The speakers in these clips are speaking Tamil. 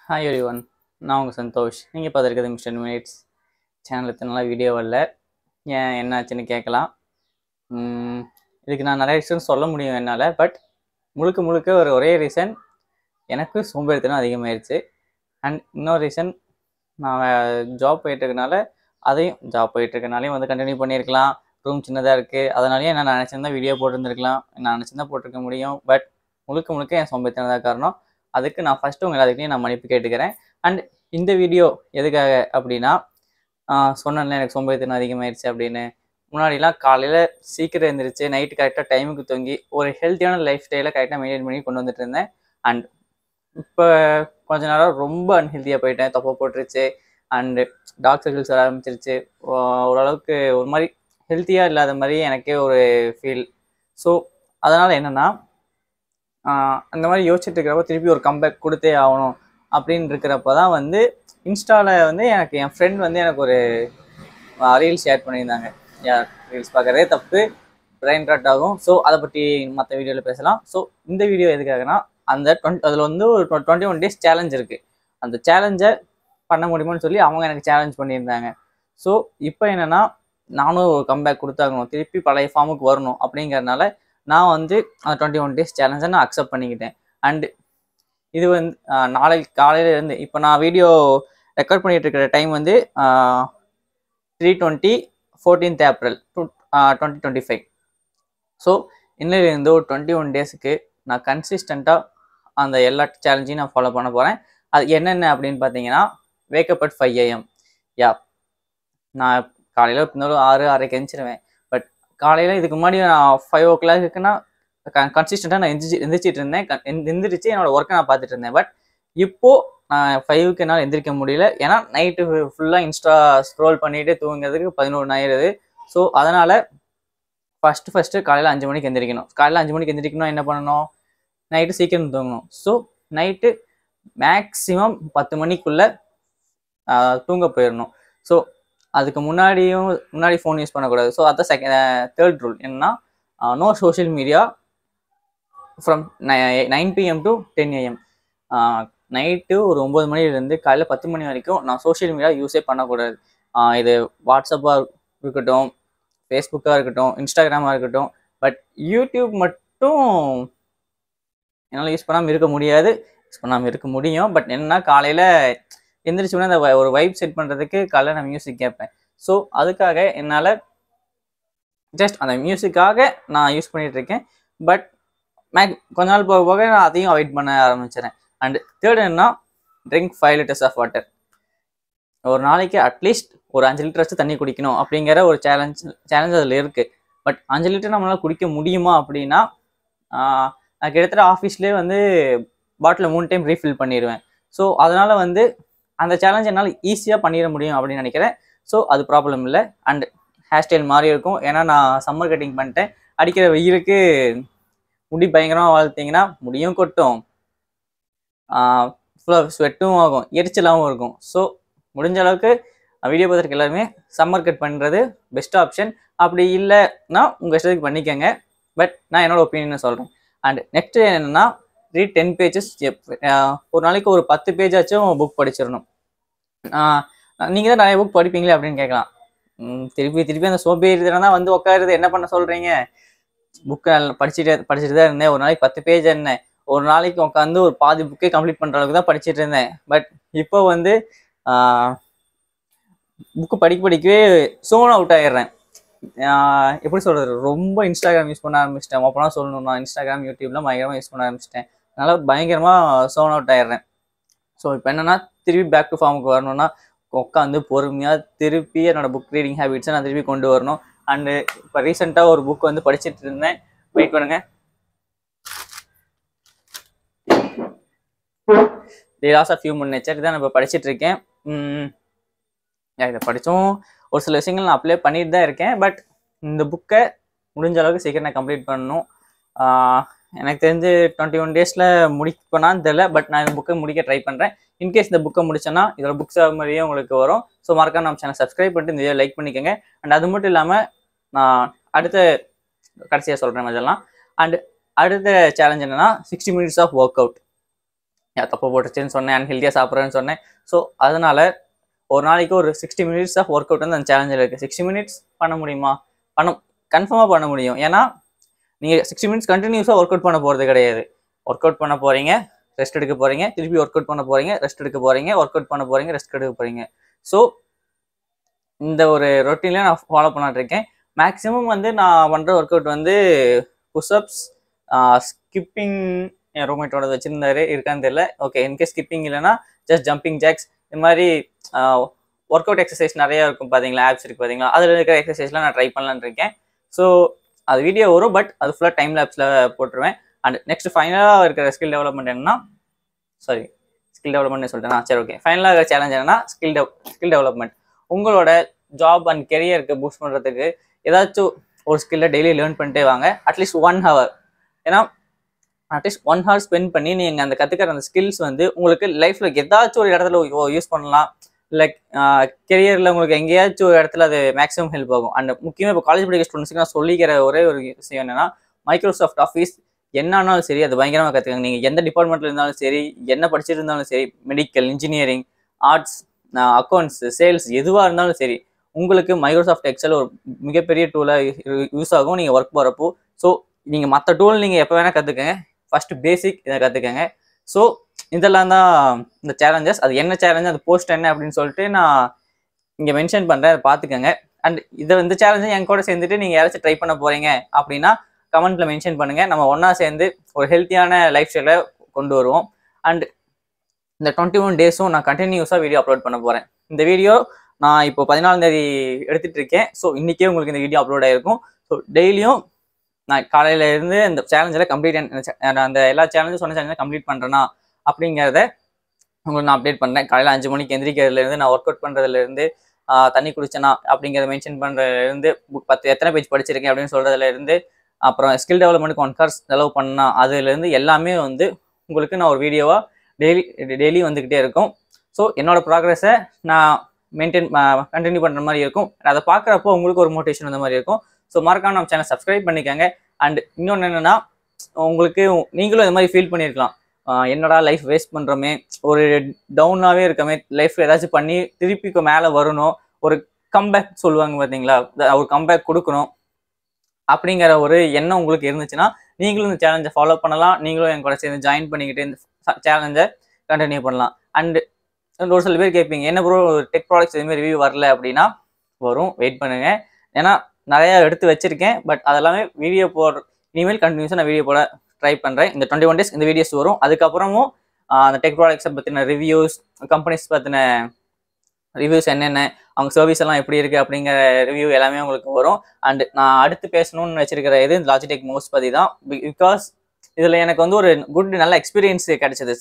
ஹாய் எவ்ரிவன், நான் உங்கள் சந்தோஷ். நீங்கள் பார்த்துருக்கிறது மிஸ்டர் மினிட்ஸ் சேனல். இத்தனை நாளாக வீடியோ வரல, ஏன் என்னாச்சுன்னு கேட்கலாம். இதுக்கு நான் நிறைய ரீசன் சொல்ல முடியும் என்னால். பட் முழுக்க முழுக்க ஒரே ரீசன், எனக்கு சோம்பேறித்தனம் அதிகமாகிடுச்சு. அண்ட் இன்னொரு ரீசன், நான் ஜாப் போயிட்டுருக்கனால ஜாப் போயிட்டுருக்கனாலையும் வந்து கண்டினியூ பண்ணியிருக்கலாம். ரூம் சின்னதாக இருக்குது, அதனாலேயே நான் நினச்சிருந்தா வீடியோ போட்டிருந்துருக்கலாம். நான் நினச்சிருந்தா போட்டிருக்க முடியும். பட் முழுக்க முழுக்க என் சோம்பேறித்தனம் தான் காரணம். அதுக்கு நான் ஃபஸ்ட்டு உங்கள் எல்லாத்துக்கிட்டையும் நான் மன்னிப்பு கேட்டுக்கிறேன். அண்ட் இந்த வீடியோ எதுக்காக அப்படின்னா, சொன்னேன்ல எனக்கு சோம்பேறித்தனம் அதிகமாகிடுச்சு அப்படின்னு. முன்னாடிலாம் காலையில் சீக்கிரம் எழுந்திரிச்சு நைட்டு கரெக்டாக டைமுக்கு தூங்கி ஒரு ஹெல்த்தியான லைஃப் ஸ்டைலை கரெக்டாக மெயின்டைன் பண்ணி கொண்டு வந்துட்டு இருந்தேன். அண்ட் இப்போ கொஞ்ச நேரம் ரொம்ப அன்ஹெல்த்தியாக போயிட்டேன். தொப்பை போட்டுருச்சு அண்டு டார்க் சர்க்கிள்ஸ் வர ஆரம்பிச்சிருச்சு. ஓரளவுக்கு ஒரு மாதிரி ஹெல்த்தியாக இல்லாத மாதிரி எனக்கே ஒரு ஃபீல். ஸோ அதனால் என்னென்னா, அந்த மாதிரி யோசிச்சுட்டு இருக்கிறப்ப திருப்பி ஒரு கம்பேக் கொடுத்தே ஆகணும் அப்படின்னு இருக்கிறப்ப தான் வந்து இன்ஸ்டாவில் வந்து எனக்கு என் ஃப்ரெண்ட் வந்து எனக்கு ஒரு ரீல்ஸ் ஷேர் பண்ணியிருந்தாங்க. ரீல்ஸ் பார்க்குறதே தப்பு, பிரைன் ராட் ஆகும். ஸோ அதை பற்றி மற்ற வீடியோவில் பேசலாம். ஸோ இந்த வீடியோ எதுக்காகனா, அதில் வந்து ஒரு 21 days சேலஞ்ச் இருக்குது. அந்த சேலஞ்சை பண்ண முடியுமான்னு சொல்லி அவங்க எனக்கு சேலஞ்ச் பண்ணியிருந்தாங்க. ஸோ இப்போ என்னென்னா, நானும் ஒரு கம்பேக் கொடுத்தாகணும், திருப்பி பழைய ஃபார்முக்கு வரணும் அப்படிங்கிறதுனால நான் வந்து அந்த 21 days சேலஞ்சை நான் அக்செப்ட் பண்ணிக்கிட்டேன். அண்டு இது வந்து நாளைக்கு காலையிலேருந்து, இப்போ நான் வீடியோ ரெக்கார்ட் பண்ணிகிட்டு இருக்கிற டைம் வந்து 3:20 14th April 2025. ஸோ இன்னிலேருந்து ஒரு 21 daysக்கு நான் கன்சிஸ்டண்ட்டாக அந்த எல்லா சேலஞ்சையும் நான் ஃபாலோ பண்ண போகிறேன். அது என்னென்ன அப்படின்னு பார்த்தீங்கன்னா, வேக்கப் அட் 5 AM. நான் காலையில் இருந்தாலும் 6-6:30 எழுந்திருவேன். பட் காலையில் இதுக்கு முன்னாடி நான் 5 o'clockக்குன்னா கன்சிஸ்டண்ட்டாக நான் எந்திரிச்சிட்டு இருந்தேன். எந்திரிச்சு என்னோட ஒர்க்கை நான் பார்த்துட்டு இருந்தேன். பட் இப்போது நான் 5க்கு என்னால் எந்திரிக்க முடியல. ஏன்னா நைட்டு ஃபுல்லாக இன்ஸ்டா ஸ்க்ரோல் பண்ணிவிட்டு தூங்குறதுக்கு 11 ஆயிடுது. ஸோ அதனால் ஃபஸ்ட்டு காலையில் 5 மணிக்கு எந்திரிக்கணும். காலையில் 5 மணிக்கு எந்திரிக்கணும், என்ன பண்ணணும், நைட்டு சீக்கிரம் தூங்கணும். ஸோ நைட்டு மேக்ஸிமம் 10 மணிக்குள்ளே தூங்க போயிடணும். ஸோ அதுக்கு முன்னாடி ஃபோன் யூஸ் பண்ணக்கூடாது. ஸோ அதான் தேர்ட் ரூல் என்னன்னா, no social media from 9 PM to 10 AM. Night ஒரு 9 மணிலேருந்து காலையில் 10 மணி வரைக்கும் நான் சோஷியல் மீடியா யூஸே பண்ணக்கூடாது. இது வாட்ஸ்அப்பாக இருக்கட்டும், ஃபேஸ்புக்காக இருக்கட்டும், இன்ஸ்டாகிராமாக இருக்கட்டும். பட் யூடியூப் மட்டும் என்னால் யூஸ் பண்ணாமல் இருக்க முடியாது. யூஸ் பண்ணாமல் இருக்க முடியும். பட் என்னென்னா, காலையில் எந்திரிச்சோன்னா அந்த ஒரு வைப் செட் பண்ணுறதுக்கு காலையில் நான் மியூசிக் கேட்பேன். ஸோ அதுக்காக என்னால் ஜஸ்ட் அந்த மியூசிக்காக நான் யூஸ் பண்ணிகிட்ருக்கேன். பட் கொஞ்ச நாள் போக போக நான் அதையும் அவாய்ட் பண்ண ஆரம்பிச்சிடறேன். அண்ட் தேர்ட் என்னன்னா, ட்ரிங்க் 5 liters ஆஃப் வாட்டர். ஒரு நாளைக்கு அட்லீஸ்ட் ஒரு 5 லிட்டராச்சும் தண்ணி குடிக்கணும் அப்படிங்கிற ஒரு சேலஞ்ச் அதில் இருக்குது. பட் 5 லிட்டர் நம்மளால் குடிக்க முடியுமா அப்படின்னா, நான் கிட்டத்தட்ட ஆஃபீஸ்லேயே வந்து பாட்டில் 3 டைம் ரீஃபில் பண்ணிடுவேன். ஸோ அதனால் வந்து அந்த சேலஞ்ச் என்னால் ஈஸியாக பண்ணிட முடியும் அப்படின்னு நினைக்கிறேன். ஸோ அது ப்ராப்ளம் இல்லை. அண்ட் ஹேர் ஸ்டைல் மாறி இருக்கும். ஏன்னா நான் சம்மர் கட்டிங் பண்ணிட்டேன். அடிக்கிற வெயிலுக்கு முடி பயங்கரமாக வளர்த்திங்கன்னா முடியும் கொட்டும், ஃபுல்லாக ஸ்வெட்டும் ஆகும், எரிச்சலாகவும் இருக்கும். ஸோ முடிஞ்ச அளவுக்கு வீடியோ பார்த்துருக்க எல்லாருமே சம்மர் கட் பண்ணுறது பெஸ்ட் ஆப்ஷன். அப்படி இல்லைன்னா உங்கள் இஷ்டத்துக்கு பண்ணிக்கோங்க. பட் நான் என்னோடய ஒப்பீனியனை சொல்கிறேன். அண்ட் நெக்ஸ்ட்டு என்னென்னா, ரீட் 10 pages. ஒரு நாளைக்கு ஒரு 10 பேஜாச்சும் புக் படிச்சிடணும். நீங்கள் தான் நிறைய புக் படிப்பீங்களே அப்படின்னு கேட்கலாம். திருப்பி அந்த சோம்பேறித்தனம் தான் வந்து உட்காருது. என்ன பண்ண சொல்கிறீங்க? புக்கு படிச்சுட்டு தான் இருந்தேன். ஒரு நாளைக்கு 10 பேஜ் என்ன, ஒரு நாளைக்கு உட்காந்து ஒரு பாதி புக்கே கம்ப்ளீட் பண்ணுற அளவுக்கு தான் படிச்சுட்டு இருந்தேன். பட் இப்போ வந்து புக்கு படிக்கவே சோன் அவுட் ஆகிடுறேன். எப்படி சொல்கிறது, ரொம்ப இன்ஸ்டாகிராம் யூஸ் பண்ண ஆரம்பிச்சிட்டேன். அப்போனா சொல்லணும்னா இன்ஸ்டாகிராம், யூடியூப்லாம் பயங்கரமாக யூஸ் பண்ண ஆரம்பிச்சிட்டேன். அதனால் பயங்கரமாக சோன் அவுட் ஆகிடுறேன். ஸோ இப்போ என்னென்னா, திருப்பி பேக் டு ஃபார்முக்கு வரணும்னா உட்காந்து பொறுமையாக திருப்பி என்னோடய புக் ரீடிங் ஹேபிட்ஸை நான் திருப்பி கொண்டு வரணும். அண்டு இப்போ ரீசெண்டாக ஒரு புக் வந்து படிச்சுட்டு இருந்தேன். வெயிட் பண்ணுங்க. தி லாஸ் ஆஃப் ஹியூமன் நேச்சர் இதான் நான் இப்போ படிச்சுட்டு இருக்கேன். இதை படித்தும் ஒரு சில விஷயங்கள் நான் அப்ளை பண்ணிட்டு தான் இருக்கேன். பட் இந்த புக்கை முடிஞ்ச அளவுக்கு சீக்கிரம் நான் கம்ப்ளீட் பண்ணணும். எனக்கு தெரிஞ்சு 21 daysல முடிப்பேனான்னு தெரியல. பட் நான் இந்த புக்கை முடிக்க ட்ரை பண்ணுறேன். இன்கேஸ் இந்த புக்கை முடிச்சேன்னா இதோட புக்ஸ் மாதிரியே உங்களுக்கு வரும். ஸோ மறக்காம நம்ம சேனல் சப்ஸ்கிரைப் பண்ணிட்டு இந்த வீடியோ லைக் பண்ணிக்கோங்க. அண்ட் அது மட்டும் இல்லாமல் நான் கடைசியாக சொல்கிறேன் இதெல்லாம். அண்ட் அடுத்த சேலஞ்ச் என்னென்னா, 60 minutes ஆஃப் ஒர்க் அவுட். தப்பு போட்டுச்சுன்னு சொன்னேன், அன்ஹெல்தியாக சாப்பிட்றேன்னு சொன்னேன். ஸோ அதனால ஒரு நாளைக்கு ஒரு 60 மினிட்ஸ் ஆஃப் ஒர்க் அவுட் வந்து அந்த சேலஞ்சில் இருக்குது. 60 மினிட்ஸ் பண்ண முடியுமா? கன்ஃபார்மாக பண்ண முடியும். ஏன்னா நீங்கள் 60 மினிட்ஸ் கண்டினியூஸாக ஒர்க் அவுட் பண்ண போகிறது கிடையாது. ஒர்க் அவுட் பண்ண போகிறீங்க, ரெஸ்ட் எடுக்க போகிறீங்க, திருப்பி ஒர்க் அவுட் பண்ண போகிறீங்க, ரெஸ்ட் எடுக்க போகிறீங்க, ஒர்க் அவுட் பண்ண போகிறீங்க, ரெஸ்ட் எடுக்க போகிறீங்க. ஸோ இந்த ஒரு ரொட்டீனில் நான் ஃபாலோ பண்ணிட்டு இருக்கேன். மேக்ஸிமம் வந்து நான் பண்ணுற ஒர்க் அவுட் வந்து புஷ்அப்ஸ், ஸ்கிப்பிங் என் ரூம்மேட்டோட வச்சுருந்தாரு, இருக்கான்னு தெரியல. ஓகே, இன்கேஸ் ஸ்கிப்பிங் இல்லைன்னா ஜஸ்ட் ஜம்பிங் ஜாக்ஸ், இது மாதிரி ஒர்க் அவுட் எக்ஸசைஸ் நிறையா இருக்கும் பார்த்தீங்களா, ஆப்ஸ் இருக்குது பார்த்தீங்களா, அதில் இருக்கிற எக்ஸசைஸ்லாம் நான் ட்ரை பண்ணலான்னு இருக்கேன். ஸோ அது வீடியோ வரும், பட் அது ஃபுல்லாக டைம் லேப்ஸில் போட்டுருவேன். அண்ட் நெக்ஸ்ட் ஃபைனலாக இருக்கிற ஸ்கில் டெவலப்மெண்ட் என்னன்னா, ஸ்கில் டெவலப்மெண்ட்னு சொல்லிட்டேன்னா சரி, ஓகே, ஃபைனலாக இருக்கிற சேலஞ்ச் என்னன்னா ஸ்கில் டெவலப்மெண்ட். உங்களோட ஜாப் அண்ட் கெரியருக்கு பூஸ்ட் பண்ணுறதுக்கு ஏதாச்சும் ஒரு ஸ்கில்லை டெய்லி லேர்ன் பண்ணிட்டே வாங்க. At least 1 hour. ஏன்னா அட்லீஸ்ட் 1 hour ஸ்பெண்ட் பண்ணி நீங்கள் அந்த கற்றுக்கிற அந்த ஸ்கில்ஸ் வந்து உங்களுக்கு லைஃப்பில் ஏதாச்சும் ஒரு இடத்துல யூஸ் பண்ணலாம். லைக் கெரியரில் உங்களுக்கு எங்கேயாச்சும் ஒரு இடத்துல அது மேக்ஸிமம் ஹெல்ப் ஆகும். அண்ட் முக்கியமாக இப்போ காலேஜ் படிக்கிற ஸ்டூடெண்ட்ஸ்க்கு நான் சொல்லிக்கிற ஒரே ஒரு விஷயம் என்னன்னா, மைக்ரோசாஃப்ட் ஆஃபீஸ் என்னன்னாலும் சரி அது பயங்கரமாக கற்றுக்காங்க. நீங்கள் எந்த டிபார்ட்மெண்ட்டில் இருந்தாலும் சரி, என்ன படிச்சுட்டு இருந்தாலும் சரி, medical, engineering, arts, accounts, sales, எதுவாக இருந்தாலும் சரி, உங்களுக்கு மைக்ரோசாஃப்ட் எக்ஸல் ஒரு மிகப்பெரிய டூலாக யூஸ் ஆகும் நீங்கள் ஒர்க் போகிறப்போ. ஸோ நீங்கள் மற்ற டூல் நீங்கள் எப்போ வேணால் கற்றுக்கங்க. ஃபஸ்ட்டு பேசிக் இதை கற்றுக்கங்க. ஸோ இதெல்லாம் தான் இந்த சேலஞ்சஸ். அது என்ன சேலஞ்சு, அது போஸ்ட் என்ன அப்படின்னு சொல்லிட்டு நான் இங்கே மென்ஷன் பண்ணுறேன், அதை பார்த்துக்கங்க. அண்ட் இந்த சேலஞ்சை என் கூட சேர்ந்துட்டு நீங்கள் யாராச்சும் ட்ரை பண்ண போகிறீங்க அப்படின்னா கமெண்ட்டில் மென்ஷன் பண்ணுங்கள். நம்ம ஒன்றா சேர்ந்து ஒரு ஹெல்த்தியான லைஃப் ஸ்டைலை கொண்டு வருவோம். அண்ட் இந்த 21 டேஸும் நான் கண்டினியூஸாக வீடியோ அப்லோட் பண்ண போகிறேன். இந்த வீடியோ நான் இப்போ 14ஆம் தேதி எடுத்துகிட்டு இருக்கேன். ஸோ இன்றைக்கே உங்களுக்கு இந்த வீடியோ அப்லோட் ஆகிருக்கும். ஸோ டெய்லியும் நான் காலையில் இருந்து இந்த சேலஞ்சில் கம்ப்ளீட் அந்த எல்லா சேலஞ்சும் சொன்ன சேலஞ்சை கம்ப்ளீட் பண்ணுறேன்னா அப்படிங்கிறத உங்களுக்கு நான் அப்டேட் பண்ணுறேன். காலையில் 5 மணிக்கு எந்திரிக்கிறதுலேருந்து, நான் ஒர்க் அவுட் பண்ணுறதுலேருந்து, தண்ணி குடிச்சேனா அப்படிங்கிறத மென்ஷன் பண்ணுறதுலேருந்து, 10 எத்தனை பேஜ் படிச்சிருக்கேன் அப்படின்னு சொல்கிறதுலேருந்து, அப்புறம் ஸ்கில் டெவலப்மெண்ட்டுக்கு 1 hour செலவு பண்ணா அதுலேருந்து எல்லாமே வந்து உங்களுக்கு நான் ஒரு வீடியோவாக டெய்லி வந்துக்கிட்டே இருக்கும். ஸோ என்னோட ப்ராக்ரஸை நான் கண்டினியூ பண்ணுற மாதிரி இருக்கும். அதை பார்க்குறப்போ உங்களுக்கு ஒரு மோட்டிவேஷன் வந்த மாதிரி இருக்கும். ஸோ மறக்காம நம்ம சேனல் சப்ஸ்கிரைப் பண்ணிக்கோங்க. அண்ட் இன்னொன்று என்னென்னா, உங்களுக்கு நீங்களும் இந்த மாதிரி ஃபீல் பண்ணியிருக்கலாம், என்னடா லைஃப் வேஸ்ட் பண்ணுறோமே, ஒரு டவுனாகவே இருக்கமே, லைஃப்பில் ஏதாச்சும் பண்ணி திருப்பிக்கு மேலே வரணும், ஒரு கம்பேக் சொல்லுவாங்க பார்த்தீங்களா, ஒரு கம்பேக் கொடுக்கணும் அப்படிங்கிற ஒரு எண்ணம் உங்களுக்கு இருந்துச்சுன்னா நீங்களும் இந்த சேலஞ்சை ஃபாலோ பண்ணலாம். நீங்களும் என் கூட சேர்ந்து ஜாயின் பண்ணிக்கிட்டு இந்த சேலஞ்சை கண்டினியூ பண்ணலாம். அண்டு ஒரு சில பேர் கேட்பீங்க, என்ன ப்ரோ டெக் ப்ராடக்ட்ஸ் எதுவுமே ரிவ்யூ வரல அப்படின்னா, வரும், வெயிட் பண்ணுங்க. ஏன்னா நிறையா எடுத்து வச்சிருக்கேன், பட் அதெல்லாமே வீடியோ இனிமேல் கண்டினியூஸாக நான் வீடியோ போட ட்ரை பண்ணுறேன். இந்த 21 டேஸ் இந்த வீடியோஸ் வரும். அதுக்கப்புறமும் அந்த டெக் ப்ராடக்ட்ஸை பற்றின ரிவ்யூஸ், கம்பெனிஸ் பற்றின ரிவ்யூஸ் என்னென்ன, அவங்க சர்வீஸ் எல்லாம் எப்படி இருக்குது அப்படிங்கிற ரிவ்யூ எல்லாமே உங்களுக்கு வரும். அண்ட் நான் அடுத்து பேசணும்னு வச்சிருக்கிற இது இந்த லாஜிடெக் மவுஸ் பற்றி தான். பிகாஸ் இதில் எனக்கு வந்து ஒரு நல்ல எக்ஸ்பீரியன்ஸ் கிடைச்சது.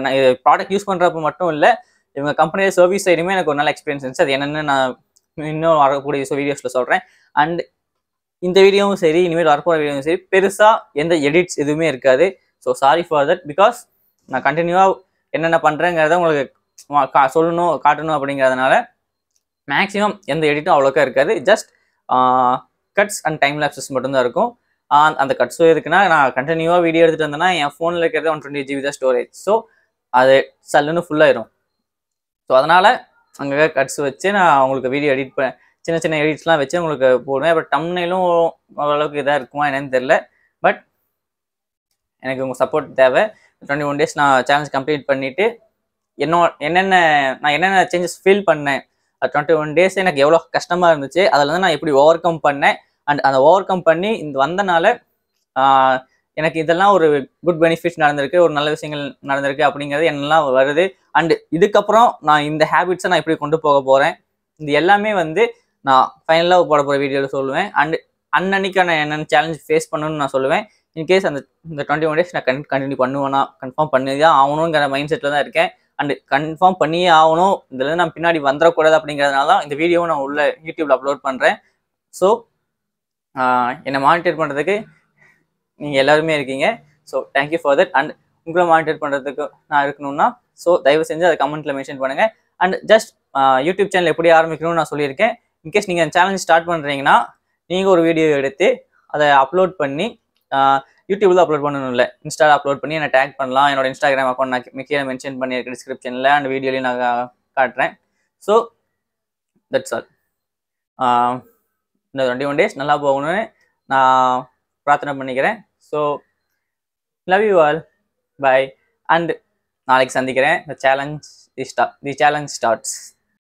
நான் இது ப்ராடக்ட் யூஸ் பண்ணுறப்ப மட்டும் இல்லை, இவங்க கம்பெனியோட சர்வீஸ் சைடுமே எனக்கு ஒரு நல்ல எக்ஸ்பீரியன்ஸ் இருந்துச்சு. அது என்னென்னு நான் இன்னும் வரக்கூடிய வீடியோஸில் சொல்கிறேன். அண்ட் இந்த வீடியோவும் சரி, இனிமேல் வரப்போகிற வீடியோவும் சரி, பெருசாக எந்த எடிட்ஸ் எதுவுமே இருக்காது. So sorry for that. Because நான் கண்டினியூவாக என்னென்ன பண்ணுறேங்கிறத உங்களுக்கு காட்டணும் அப்படிங்கிறதுனால மேக்ஸிமம் எந்த எடிட்டும் அவ்வளோக்கா இருக்காது. Just cuts and time lapses மட்டும்தான் இருக்கும். அந்த கட்ஸும் இருக்குன்னா, நான் கண்டினியூவாக வீடியோ எடுத்துகிட்டு வந்தேன்னா என் ஃபோனில் இருக்கிறது 128 GB தான் ஸ்டோரேஜ். ஸோ அது சல்லுன்னு ஃபுல்லாயிரும். ஸோ அதனால் அங்கே கட்ஸ் வச்சு நான் உங்களுக்கு வீடியோ எடிட் சின்ன சின்ன எடிட்ஸ்லாம் வச்சு உங்களுக்கு போடுவேன். பட் தம்ப்நெயிலும் ஓரளவுக்கு இதாக இருக்குமா என்னன்னு தெரில. பட் எனக்கு உங்கள் சப்போர்ட் தேவை. 21 டேஸ் நான் சேலஞ்ச் கம்ப்ளீட் பண்ணிவிட்டு நான் என்னென்ன சேஞ்சஸ் ஃபீல் பண்ணேன், 21 டேஸ் எனக்கு எவ்வளோ கஷ்டமாக இருந்துச்சு, அதில் வந்து நான் எப்படி ஓவர் கம் பண்ணேன், அண்ட் அந்த ஓவர் கம் பண்ணி வந்தனால எனக்கு இதெல்லாம் ஒரு குட் பெனிஃபிட்ஸ் நடந்திருக்கு, ஒரு நல்ல விஷயங்கள் நடந்திருக்கு அப்படிங்கிறது என்னெல்லாம் வருது. அண்டு இதுக்கப்புறம் நான் இந்த ஹேபிட்ஸை நான் எப்படி கொண்டு போக போகிறேன், இது எல்லாமே வந்து நான் ஃபைனலாக போட போகிற வீடியோவில் சொல்லுவேன். அண்டு அன்னன்னைக்கான என்னென்ன சேலஞ்ச் ஃபேஸ் பண்ணணும்னு நான் சொல்லுவேன். இன்கேஸ் இந்த 21 டேஸ் நான் கண்டினியூ பண்ணுவேன்னா, கன்ஃபார்ம் பண்ணி தான் ஆகணுங்கிற மைண்ட் செட்டில் தான் இருக்கேன். அண்டு கன்ஃபார்ம் பண்ணியே ஆகணும், இதில் நான் பின்னாடி வந்துடக்கூடாது அப்படிங்கிறதுனால தான் இந்த வீடியோவை நான் உள்ள யூடியூப்பில் அப்லோட் பண்ணுறேன். ஸோ என்னை மானிட்டர் பண்ணுறதுக்கு நீங்கள் எல்லாருமே இருக்கீங்க. So thank you for that. And உங்களை மானிட்டர் பண்ணுறதுக்கு நான் இருக்கணும்னா ஸோ தயவு செஞ்சு அதை கமெண்ட்டில் மென்ஷன் பண்ணுங்கள். அண்ட் ஜஸ்ட் யூடியூப் சேனல் எப்படி ஆரம்பிக்கணும்னு நான் சொல்லியிருக்கேன். இன்கேஸ் நீங்கள் சேலஞ்ச் ஸ்டார்ட் பண்ணுறீங்கன்னா, நீங்கள் ஒரு வீடியோ எடுத்து அதை அப்லோட் பண்ணி யூடியூப்ல அப்லோட் பண்ணணும் இல்லை, இன்ஸ்டாவில் அப்லோட் பண்ணி என்னை டேக் பண்ணலாம். என்னோட இன்ஸ்டாகிராம் அக்கௌண்ட் நான் கீழே மென்ஷன் பண்ணியிருக்கேன் டிஸ்கிரிப்ஷனில் அண்ட் வீடியோலையும் நான் காட்டுறேன். So that's all. இந்த 21 days நல்லா போகணும்னு நான் பிரார்த்தனை பண்ணிக்கிறேன். So love you all, bye. And நாளைக்கு சந்திக்கிறேன். The challenge starts.